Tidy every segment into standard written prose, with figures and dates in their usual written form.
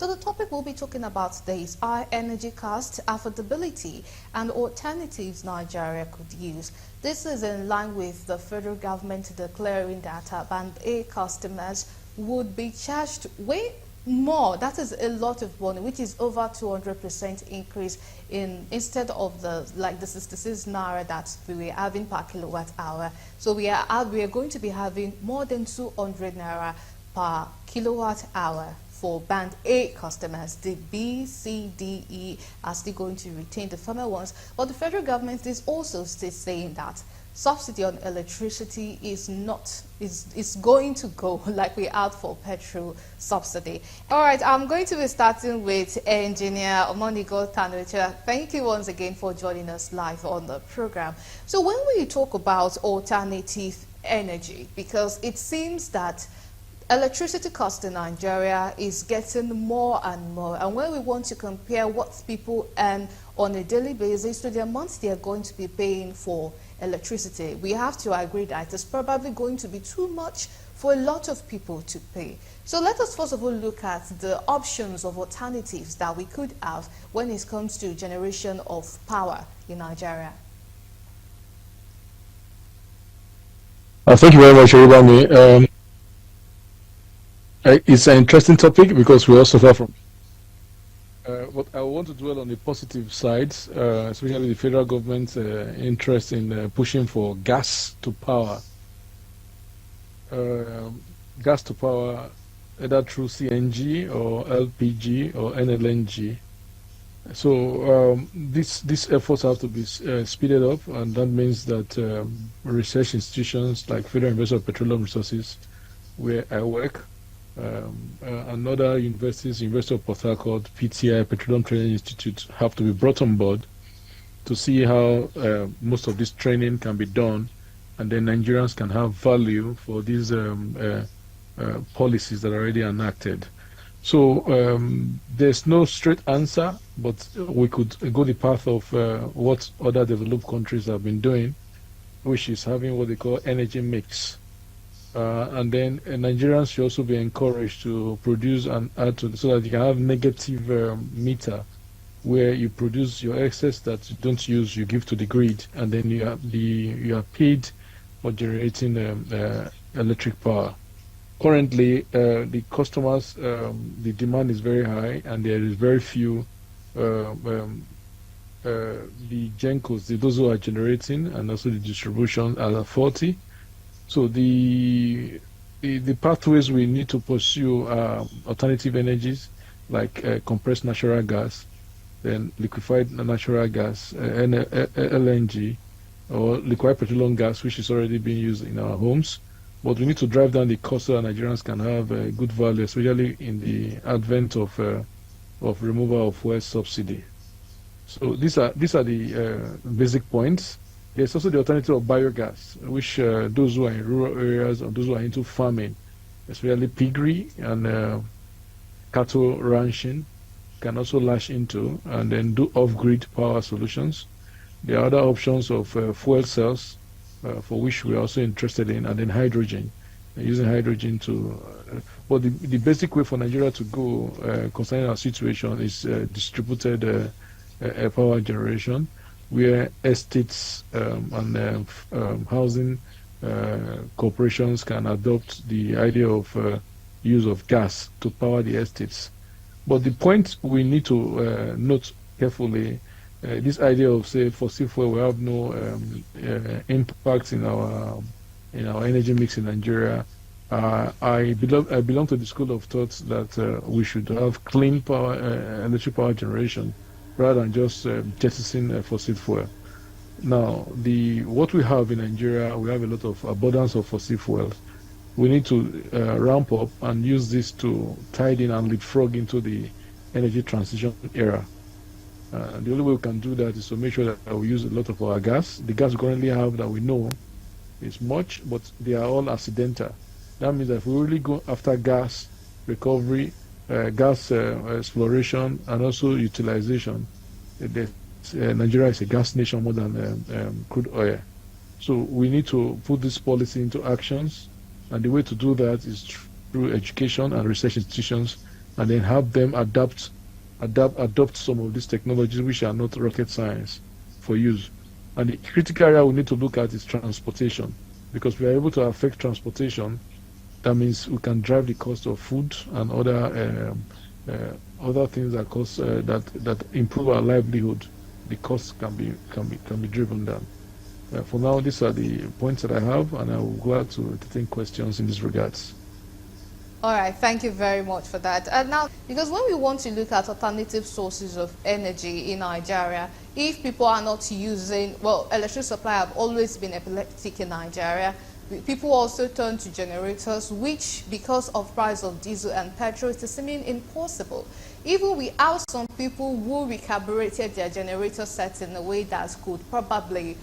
So the topic we'll be talking about today is high energy cost, affordability and alternatives Nigeria could use. This is in line with the federal government declaring that Band A customers would be charged way more. That is a lot of money, which is over 200% increase instead of the 66 naira that we were having per kilowatt hour. So we are going to be having more than 200 naira per kilowatt hour for Band A customers. The B, C, D, E are still going to retain the former ones, but the federal government is also still saying that subsidy on electricity is going to go like we had for petrol subsidy. All right, I'm going to be starting with Engineer Omonigo Tanucha. Thank you once again for joining us live on the program. So when we talk about alternative energy, because it seems that electricity cost in Nigeria is getting more and more, and when we want to compare what people earn on a daily basis to the amount they are going to be paying for electricity, we have to agree that it's probably going to be too much for a lot of people to pay. So let us first of all look at the options of alternatives that we could have when it comes to generation of power in Nigeria. Thank you very much, Oribami. It's an interesting topic because we all suffer from. But I want to dwell on the positive sides, especially the federal government's interest in pushing for gas to power. Gas to power, either through CNG or LPG or NLNG. So these efforts have to be speeded up, and that means that research institutions like Federal University of Petroleum Resources, where I work, and other universities, University of Port Harcourt, PTI, Petroleum Training Institute, have to be brought on board to see how most of this training can be done, and then Nigerians can have value for these policies that are already enacted. So there's no straight answer, but we could go the path of what other developed countries have been doing, which is having what they call energy mix. And then Nigerians should also be encouraged to produce and add to, so that you can have negative meter, where you produce your excess that you don't use, you give to the grid, and then you are paid for generating electric power. Currently, the customers, the demand is very high, and there is very few the GenCos, those who are generating, and also the distribution are faulty. So the pathways we need to pursue are alternative energies like compressed natural gas, then liquefied natural gas, LNG, or liquefied petroleum gas, which is already being used in our homes. But we need to drive down the cost so that Nigerians can have good value, especially in the advent of removal of fuel subsidy. So these are the basic points. There's also the alternative of biogas, which those who are in rural areas or those who are into farming, especially piggery and cattle ranching, can also lash into and then do off-grid power solutions. There are other options of fuel cells, for which we are also interested in, and then hydrogen, using hydrogen to. But the basic way for Nigeria to go concerning our situation is distributed power generation, where estates and housing corporations can adopt the idea of use of gas to power the estates. But the point we need to note carefully, this idea of, say, fossil fuel will have no impact in our energy mix in Nigeria. I belong to the school of thought that we should have clean power, electric power generation, rather than just jettisoning fossil fuel. Now, what we have in Nigeria, we have a lot of abundance of fossil fuels. We need to ramp up and use this to tide in and leapfrog into the energy transition era. The only way we can do that is to make sure that we use a lot of our gas. The gas we currently have that we know is much, but they are all accidental. That means that if we really go after gas recovery, gas exploration, and also utilization, Nigeria is a gas nation more than crude oil. So we need to put this policy into actions, and the way to do that is through education and research institutions and then have them adopt some of these technologies which are not rocket science for use. And the critical area we need to look at is transportation, because we are able to affect transportation. That means we can drive the cost of food and other things that that improve our livelihood. The costs can be driven down. For now, these are the points that I have, and I will be glad to take questions in this regards. All right, thank you very much for that. And now, because when we want to look at alternative sources of energy in Nigeria, if people are not using, well, electricity supply have always been epileptic in Nigeria. People also turn to generators, which, because of price of diesel and petrol, it is seeming impossible. Even we have some people who recalibrated their generator sets in a way that could probably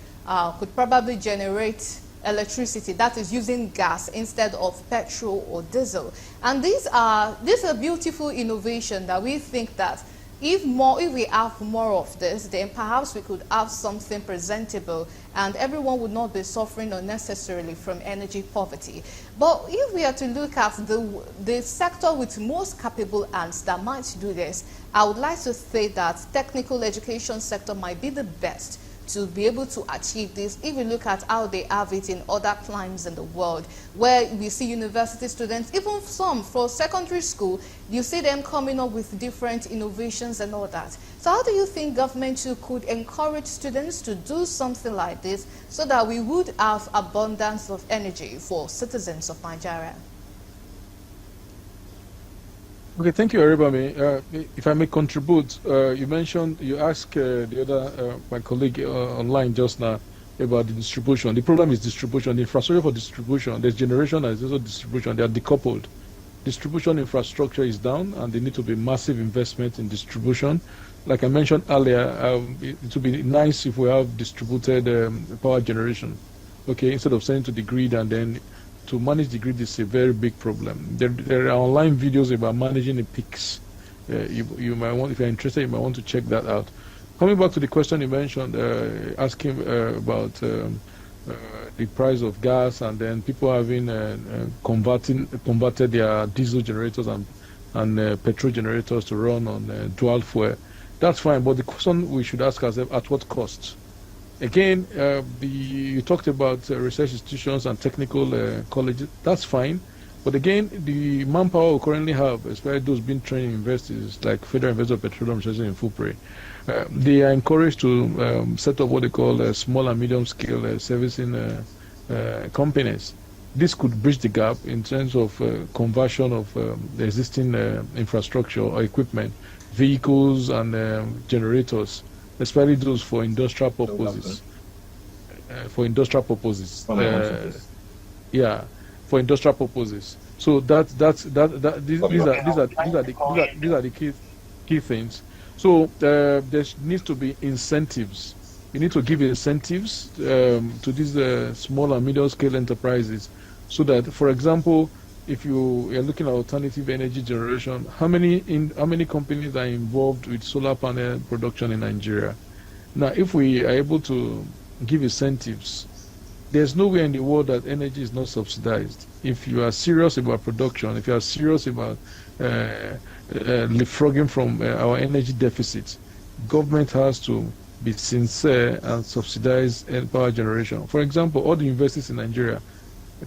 generate electricity, that is using gas instead of petrol or diesel. And these are beautiful innovation that we think that if we have more of this, then perhaps we could have something presentable and everyone would not be suffering unnecessarily from energy poverty. But if we are to look at the sector with most capable hands that might do this, I would like to say that technical education sector might be the best to be able to achieve this. If you look at how they have it in other climes in the world, where we see university students, even some for secondary school, you see them coming up with different innovations and all that. So how do you think government too could encourage students to do something like this so that we would have abundance of energy for citizens of Nigeria? Okay, thank you, Aribami. If I may contribute, you asked the other, my colleague online just now about the distribution. The problem is distribution. The infrastructure for distribution, there's generation and there's also distribution. They are decoupled. Distribution infrastructure is down, and there need to be massive investment in distribution. Like I mentioned earlier, it would be nice if we have distributed power generation. Okay, instead of sending to the grid, and then to manage the grid is a very big problem. There are online videos about managing the peaks. You might want, if you're interested, you might want to check that out. Coming back to the question you mentioned, asking about the price of gas, and then people having converted their diesel generators and petrol generators to run on dual fuel. That's fine, but the question we should ask ourselves, at what cost? Again, you talked about research institutions and technical colleges. That's fine. But again, the manpower we currently have, especially those being trained in universities like Federal University of Petroleum Research in Fulpre, they are encouraged to set up what they call small and medium scale servicing companies. This could bridge the gap in terms of conversion of the existing infrastructure or equipment, vehicles and generators, especially those for industrial purposes. For industrial purposes. Yeah, for industrial purposes. So these are the key things. So there needs to be incentives. You need to give incentives to these small and medium scale enterprises, so that, for example, if you are looking at alternative energy generation, how many companies are involved with solar panel production in Nigeria? Now, if we are able to give incentives, there's nowhere in the world that energy is not subsidized. If you are serious about production, if you are serious about leapfrogging from our energy deficit, government has to be sincere and subsidize power generation. For example, all the universities in Nigeria,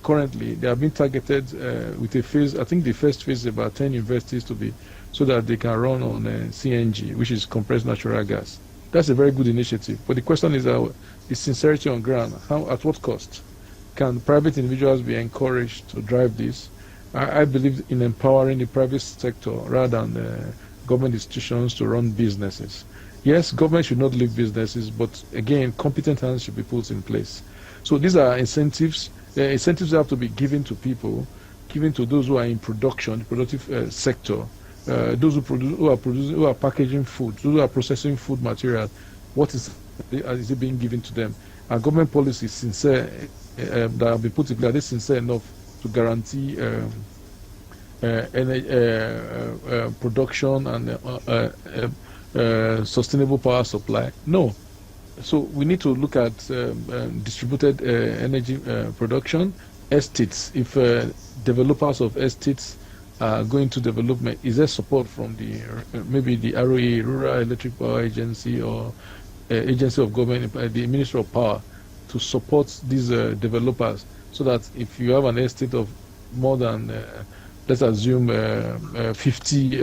currently, they have been targeted with a phase. I think the first phase is about 10 universities to be, so that they can run on CNG, which is compressed natural gas. That's a very good initiative. But the question is the sincerity on ground. At what cost? Can private individuals be encouraged to drive this? I believe in empowering the private sector rather than government institutions to run businesses. Yes, government should not leave businesses, but again, competent hands should be put in place. So these are incentives. Incentives have to be given to people, given to those who are in production, the productive sector, those who are packaging food, those who are processing food material. What is it being given to them? Our government policy is sincere, that have been put in place, are they sincere enough to guarantee production and sustainable power supply? No. So we need to look at distributed energy production, estates. If developers of estates going to development? Is there support from the maybe the ROA, Rural Electric Power Agency, or agency of government, the Ministry of Power, to support these developers, so that if you have an estate of more than, let's assume, 50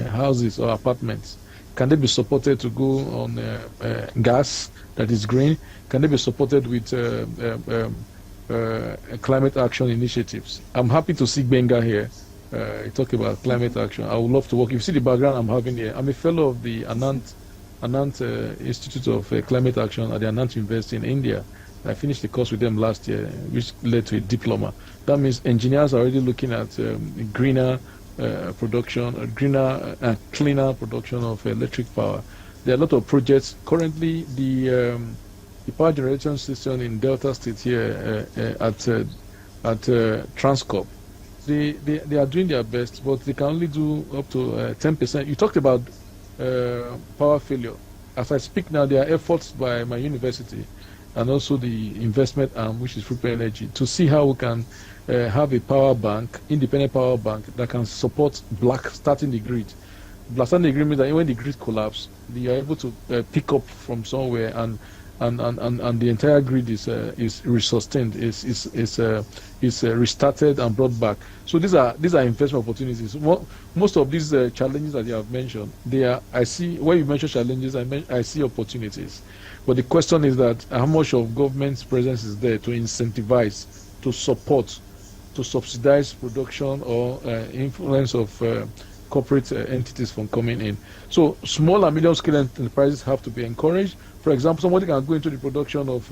houses or apartments, can they be supported to go on gas that is green? Can they be supported with climate action initiatives? I'm happy to see Benga here. Talk about climate action. I would love to work. If you see the background I'm having here, I'm a fellow of the Anant Institute of Climate Action at the Anant University in India. I finished the course with them last year, which led to a diploma. That means engineers are already looking at greener production, greener and cleaner production of electric power. There are a lot of projects. Currently, the power generation system in Delta State here at Transcorp, they are doing their best, but they can only do up to 10%. You talked about power failure. As I speak now, there are efforts by my university and also the investment arm, which is Fruitful Energy, to see how we can have a power bank, independent power bank, that can support black starting the grid. Black starting the grid means that when the grid collapses, you are able to pick up from somewhere, and the entire grid is resustained, is restarted and brought back. So these are investment opportunities. Most of these challenges that you have mentioned, I see when you mention challenges, I see opportunities. But the question is that how much of government's presence is there to incentivize, to support, to subsidize production, or influence of corporate entities from coming in. So small and medium scale enterprises have to be encouraged. For example, somebody can go into the production of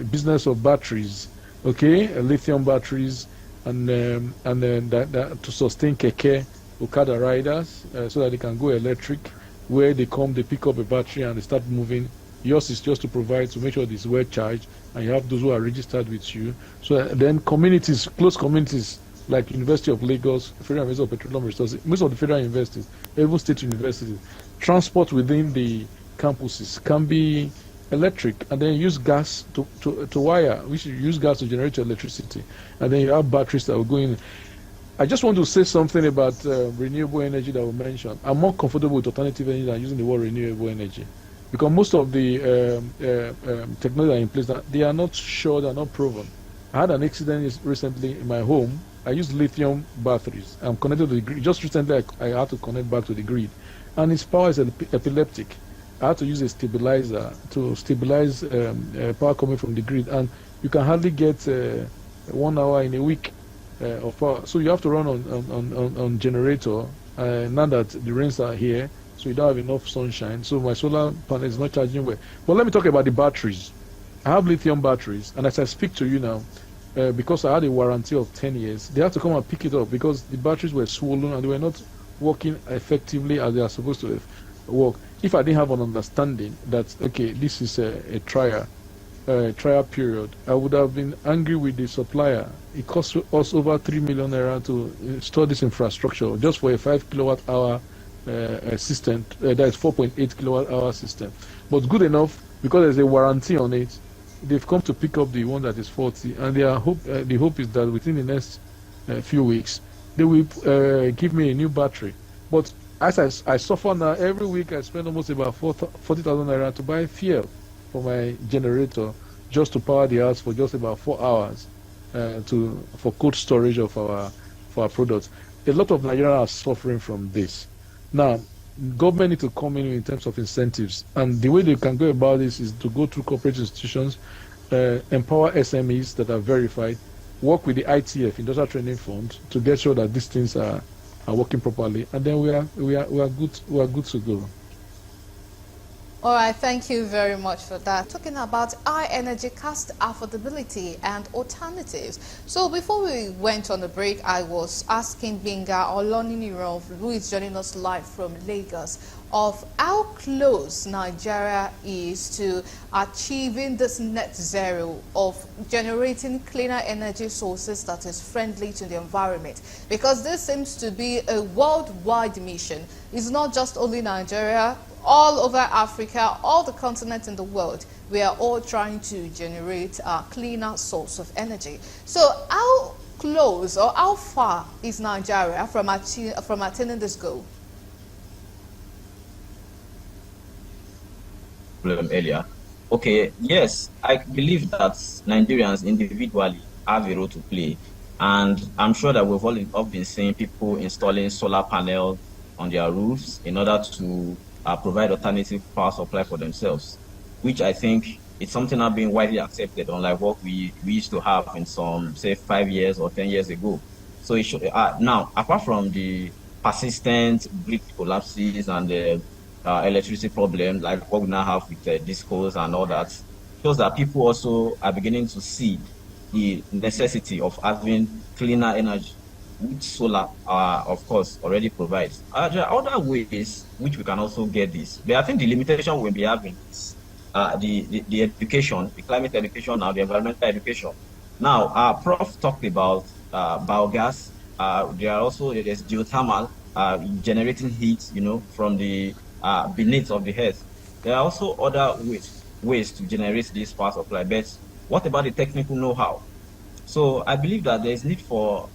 business of batteries, okay, lithium batteries, and to sustain keke, Okada riders, so that they can go electric. Where they come, they pick up a battery and they start moving. Yours is just to provide, to make sure it's well charged, and you have those who are registered with you. So then communities, close communities, like University of Lagos, Federal University of Petroleum Resources, most of the federal universities, even state universities, transport within the campuses can be electric, and then use gas to wire, which you use gas to generate electricity, and then you have batteries that will go in. I just want to say something about renewable energy that we mentioned. I'm more comfortable with alternative energy than using the word renewable energy, because most of the technology that are in place, they are not sure, they are not proven. I had an accident recently in my home. I used lithium batteries. I'm connected to the grid. Just recently, I had to connect back to the grid, and its power is epileptic. I had to use a stabilizer to stabilize power coming from the grid, and you can hardly get 1 hour in a week of power. So you have to run on generator. Now that the rains are here, so you don't have enough sunshine. So my solar panel is not charging well. But let me talk about the batteries. I have lithium batteries, and as I speak to you now, because I had a warranty of 10 years, they have to come and pick it up because the batteries were swollen and they were not working effectively as they are supposed to work. If I didn't have an understanding that, okay, this is a trial period, I would have been angry with the supplier. It cost us over 3 million naira to install this infrastructure just for a 5 kilowatt hour system, that is 4.8 kilowatt hour system. But good enough, because there's a warranty on it, they've come to pick up the one that is faulty, and the hope is that within the next few weeks they will give me a new battery. But as I suffer now, every week I spend almost about 40,000 naira to buy fuel for my generator, just to power the house for just about 4 hours for cold storage of our products. A lot of Nigerians are suffering from this. Now, government need to come in terms of incentives, and the way they can go about this is to go through corporate institutions, empower SMEs that are verified, work with the ITF, Industrial Training Fund, to get sure that these things are working properly, and then we are good to go. All right, thank you very much for that. Talking about high energy cost, affordability and alternatives. So before we went on the break, I was asking Binga Oloniniran, who is joining us live from Lagos, of how close Nigeria is to achieving this net zero of generating cleaner energy sources that is friendly to the environment. Because this seems to be a worldwide mission. It's not just only Nigeria. All over Africa, all the continents in the world, we are all trying to generate a cleaner source of energy. So how close, or how far is Nigeria from attaining this goal? Earlier. Okay, yes, I believe that Nigerians individually have a role to play. And I'm sure that we've all been seeing people installing solar panels on their roofs in order to provide alternative power supply for themselves, which I think it's something not being widely accepted, unlike what we used to have in some, say, 5 years or 10 years ago. So it should, now, apart from the persistent grid collapses and the electricity problem, like what we now have with discos and all that, shows that people also are beginning to see the necessity of having cleaner energy, which solar, of course, already provides. There are other ways which we can also get this, but I think the limitation we'll be having is the education, the climate education, and the environmental education. Now, Prof talked about biogas. There's geothermal, generating heat, from the beneath of the earth. There are also other ways to generate this power supply. But what about the technical know-how? So I believe that there is need for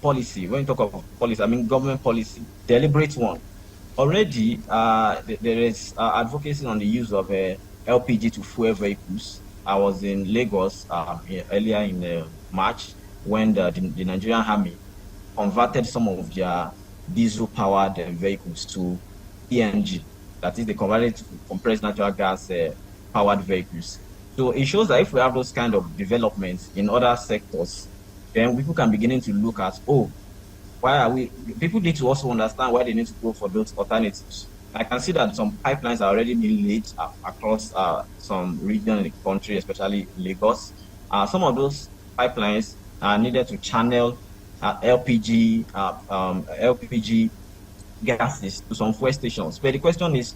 policy. When you talk of policy, I mean government policy, deliberate one. Already, there is advocacy on the use of LPG to fuel vehicles. I was in Lagos earlier in March when the Nigerian Army converted some of their diesel-powered vehicles to PNG. That is, they converted to compressed natural gas powered vehicles. So it shows that if we have those kind of developments in other sectors, then people can begin to look at, why are we? People need to also understand why they need to go for those alternatives. I can see that some pipelines are already being laid across some region in the country, especially Lagos. Some of those pipelines are needed to channel LPG gases to some fuel stations. But the question is,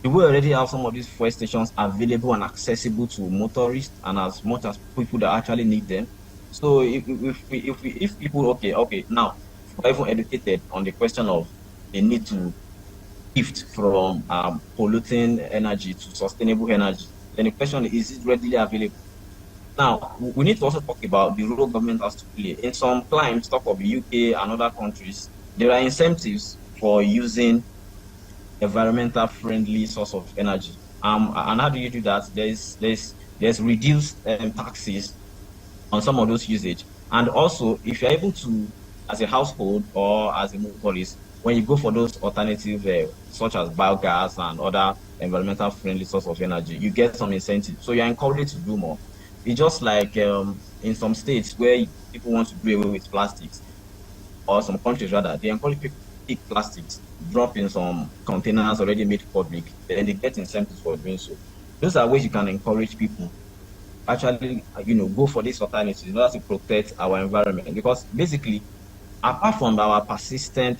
do we already have some of these fuel stations available and accessible to motorists and as much as people that actually need them? So if people, okay, now, if we're even educated on the question of the need to shift from polluting energy to sustainable energy, then the question is it readily available? Now, we need to also talk about the role government has to play. In some climes, talk of the UK and other countries, there are incentives for using environmental friendly source of energy. And how do you do that? There's reduced taxes on some of those usage. And also, if you're able to, as a household or as a motorist, when you go for those alternatives such as biogas and other environmental friendly source of energy, you get some incentive. So you're encouraged to do more. It's just like in some states where people want to do away with plastics, or some countries rather, they encourage people to pick plastics, drop in some containers already made public, and they get incentives for doing so. Those are ways you can encourage people actually, go for this alternative in order to protect our environment. Because basically, apart from our persistent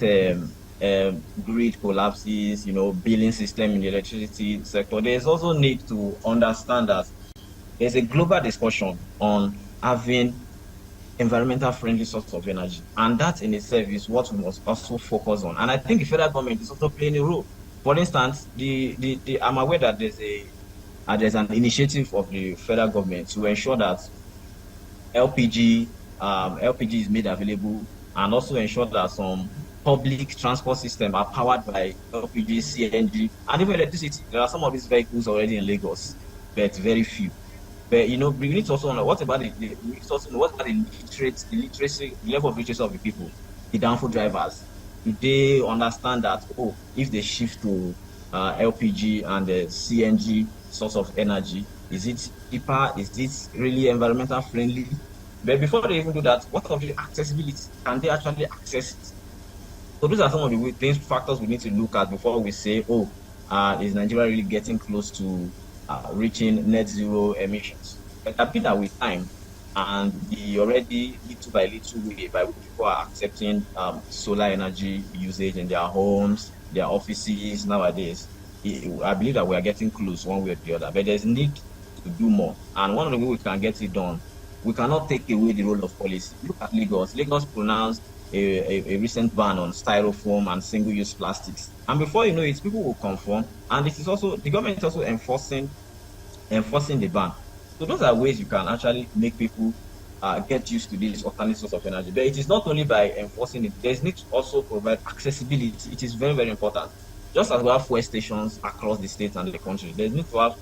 grid collapses, billing system in the electricity sector, there's also need to understand that there's a global discussion on having environmental friendly source of energy. And that in itself is what we must also focus on. And I think the federal government is also playing a role. For instance, I'm aware that there's an initiative of the federal government to ensure that LPG is made available, and also ensure that some public transport systems are powered by LPG, CNG, and even electricity. There are some of these vehicles already in Lagos, but very few. But we need to also know what about we need to also know what about the level of literacy of the people, the downfall drivers. Do they understand that if they shift to LPG and the CNG source of energy, is it cheaper? Is this really environmental friendly? But before they even do that, what of the accessibility? Can they actually access it? So those are some of the factors we need to look at before we say, is Nigeria really getting close to reaching net zero emissions? But I think that with time and the already little by little way by which people are accepting solar energy usage in their homes, their offices nowadays, I believe that we are getting close one way or the other. But there's need to do more. And one of the ways we can get it done, we cannot take away the role of policy. Look at Lagos. Lagos pronounced a recent ban on styrofoam and single-use plastics. And before you know it, people will conform. And it is also, the government is also enforcing the ban. So those are ways you can actually make people get used to these alternate sources of energy. But it is not only by enforcing it, there's need to also provide accessibility. It is very, very important. Just as we have fuel stations across the state and the country, there's need to have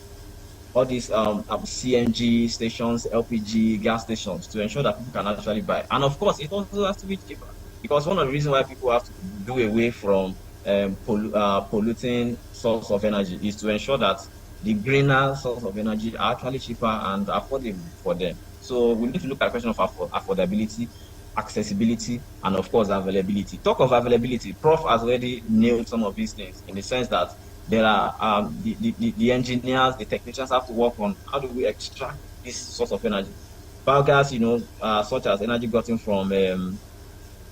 all these CNG stations, LPG gas stations to ensure that people can actually buy. And of course, it also has to be cheaper, because one of the reasons why people have to do away from polluting source of energy is to ensure that the greener source of energy are actually cheaper and affordable for them. So we need to look at the question of affordability, accessibility, and of course availability. Talk of availability, Prof has already nailed some of these things in the sense that there are the engineers, the technicians have to work on how do we extract this source of energy. Biogas, such as energy gotten from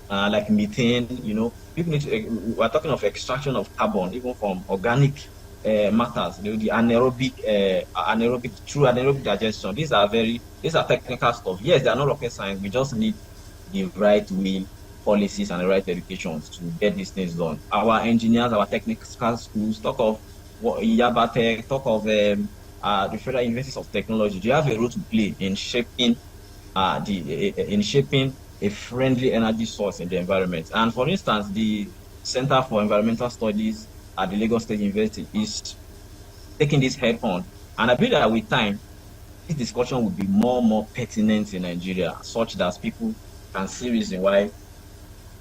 like methane, people need to, we're talking of extraction of carbon, even from organic matters, the anaerobic, through anaerobic digestion. These are technical stuff. Yes, they are not rocket science. We just need the right will, policies, and the right educations to get these things done. Our engineers, our technical schools, talk of Yabatech, talk of the Federal Universities of Technology. They have a role to play in shaping a friendly energy source in the environment. And for instance, the Center for Environmental Studies at the Lagos State University is taking this head on. And I believe that with time, this discussion will be more and more pertinent in Nigeria, such that people can see reason why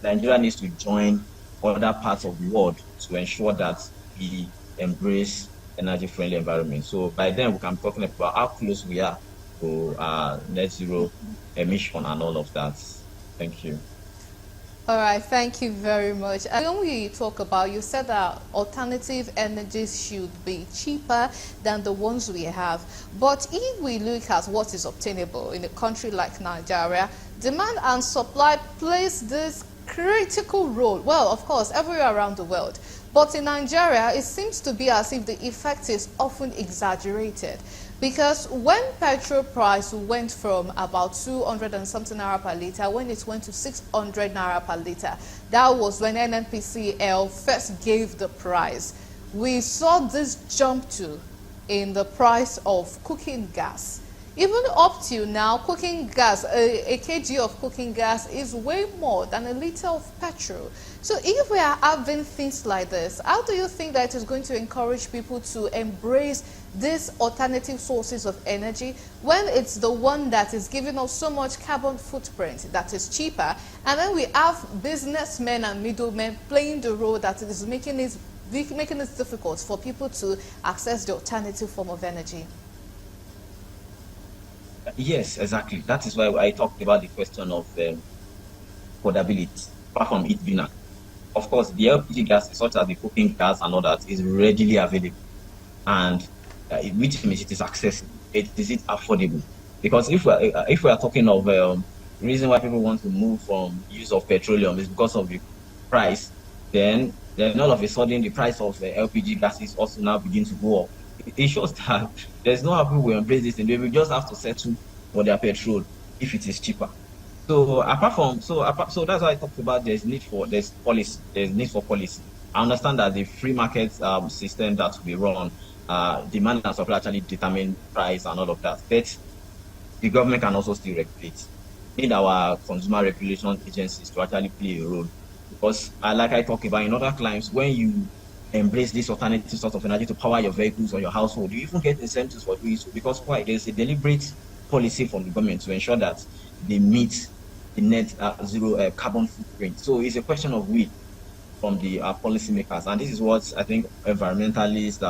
Nigeria needs to join other parts of the world to ensure that we embrace energy-friendly environment. So by then, we can be talking about how close we are to net zero emission and all of that. Thank you. All right, thank you very much. When we talk about, you said that alternative energies should be cheaper than the ones we have. But if we look at what is obtainable in a country like Nigeria, demand and supply plays this critical role. Well, of course, everywhere around the world. But in Nigeria, it seems to be as if the effect is often exaggerated. Because when petrol price went from about 200 and something naira per litre, when it went to 600 naira per litre, that was when NNPCL first gave the price. We saw this jump to in the price of cooking gas. Even up till now, cooking gas, a kg of cooking gas is way more than a litre of petrol. So if we are having things like this, how do you think that it is going to encourage people to embrace these alternative sources of energy when it's the one that is giving us so much carbon footprint that is cheaper, and then we have businessmen and middlemen playing the role that is making it difficult for people to access the alternative form of energy? Yes, exactly. That is why I talked about the question of affordability, apart from it being, of course, the LPG gas, such as the cooking gas and all that, is readily available, and which means it is accessible. Is it affordable? Because if we are talking of reason why people want to move from use of petroleum is because of the price, then all of a sudden the price of LPG gases also now begin to go up. It shows that there's no how people will embrace this, and they will just have to settle for their petrol if it is cheaper. So so that's why I talked about there's need for policy. I understand that the free market system that will be run, demand and supply actually determine price and all of that. But the government can also still regulate. We need our consumer regulation agencies to actually play a role, because like I talked about in other climes, when you embrace this alternative source of energy to power your vehicles or your household, you even get incentives for doing so, because why? There's a deliberate policy from the government to ensure that they meet the net zero carbon footprint. So it's a question of will from the policymakers, and this is what I think environmentalists,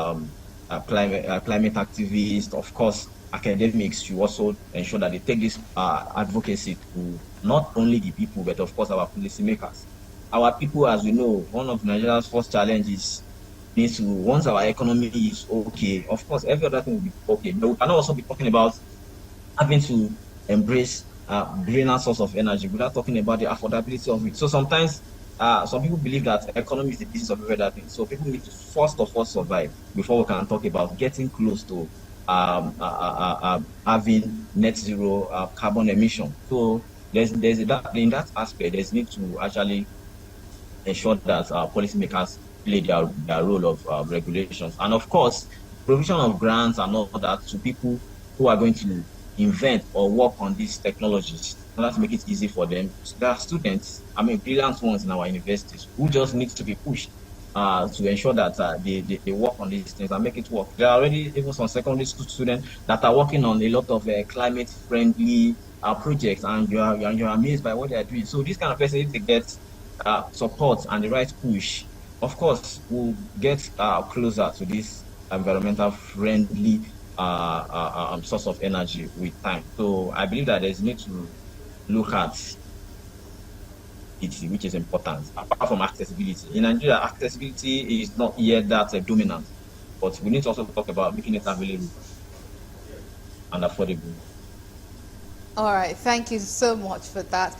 climate activists, of course, academics should also ensure that they take this advocacy to not only the people, but of course our policymakers. Our people, as we know, one of Nigeria's first challenges is to, once our economy is okay, of course, every other thing will be okay. But we can also be talking about having to embrace greener source of energy without talking about the affordability of it. So sometimes some people believe that economy is the business of every other thing. So people need to first of all survive before we can talk about getting close to having net zero carbon emission. So there's that, in that aspect, there's need to actually ensure that policymakers play their role of regulations, and of course provision of grants and all that to people who are going to invent or work on these technologies in order to make it easy for them. So there are students, I mean, brilliant ones in our universities who just need to be pushed to ensure that they work on these things and make it work. There are already even some secondary school students that are working on a lot of climate-friendly projects, and you're amazed by what they are doing. So this kind of person, if they get support and the right push, of course, will get closer to this environmental friendly source of energy with time. So I believe that there's need to look at it, which is important, apart from accessibility. In Nigeria, accessibility is not yet that dominant, but we need to also talk about making it available and affordable. All right, thank you so much for that.